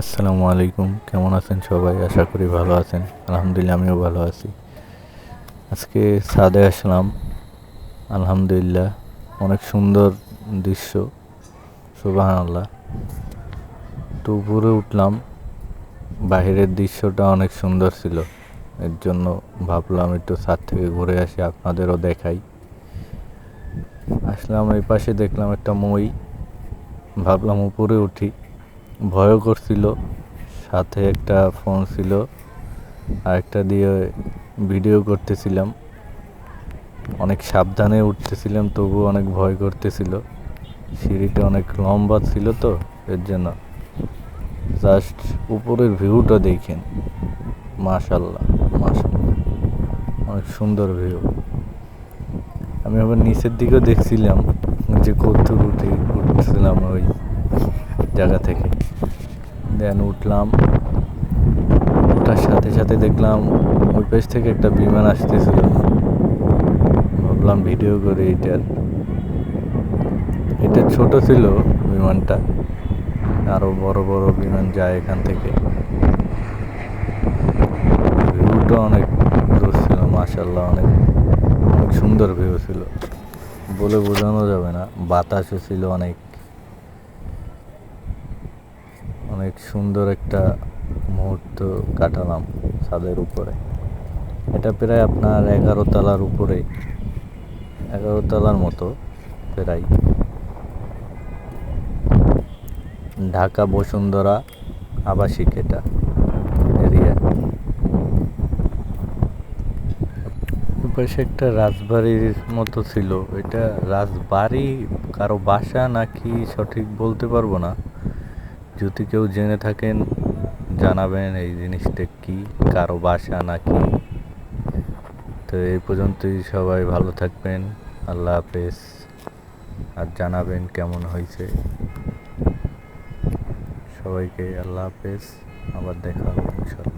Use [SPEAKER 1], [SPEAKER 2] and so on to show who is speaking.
[SPEAKER 1] আসসালামু আলাইকুম, কেমন আছেন সবাই? আশা করি ভালো আছেন। আলহামদুলিল্লাহ, আমিও ভালো আছি। আজকে ছাদে আসলাম। আলহামদুলিল্লাহ, অনেক সুন্দর দৃশ্য। সুবহানাল্লাহ। তো উপরে উঠলাম, বাহিরের দৃশ্যটা অনেক সুন্দর ছিল। এর জন্য ভাবলাম একটু ছাদ থেকে ঘুরে আসি, আপনাদেরও দেখাই। আসলাম, এই পাশে দেখলাম একটা মই। ভাবলাম উপরে উঠি, ভয়ও করছিল। সাথে একটা ফোন ছিল, আরেকটা দিয়ে ভিডিও করতেছিলাম। অনেক সাবধানে উঠতেছিলাম, তবু অনেক ভয় করতেছিল। সিঁড়িটা অনেক লম্বা ছিল, তো এর জন্য জাস্ট উপরের ভিউটা দেখেন। মাশাল্লাহ, মাশাল্লাহ, অনেক সুন্দর ভিউ। আমি আবার নিচের দিকেও দেখছিলাম যে কতদূর উঠছিলাম ওই জায়গা থেকে। দেন উঠলাম, ওঠার সাথে সাথে দেখলাম ওই পাশ থেকে একটা বিমান আসতেছিল। ভাবলাম ভিডিও করে এটা ছোট ছিল বিমানটা, আরো বড় বড় বিমান যায় এখান থেকে। ভিউটা অনেক দূর ছিল, মাশাল্লাহ, অনেক অনেক সুন্দর ভিউ ছিল, বলে বোঝানো যাবে না। বাতাসও ছিল অনেক, অনেক সুন্দর একটা মুহূর্ত কাটালাম ছাদের উপরে। এটা প্রায় আপনার 11 তলার উপরে, 11 তলার মতো প্রায়। ঢাকা বসুন্ধরা আবাসিক এটা এরিয়া। পাশে একটা রাজবাড়ির মতো ছিল। এটা রাজবাড়ি, কারো বাসা নাকি সঠিক বলতে পারবো না। যদি কেউ জেনে থাকেন জানাবেন এই জিনিসটা কি, কারো বাসা নাকি। তো এই পর্যন্তই, সবাই ভালো থাকবেন। আল্লাহ হাফেজ। আর জানাবেন কেমন হয়েছে। সবাইকে আল্লাহ হাফেজ, আবার দেখা হবে ইনশাল্লাহ।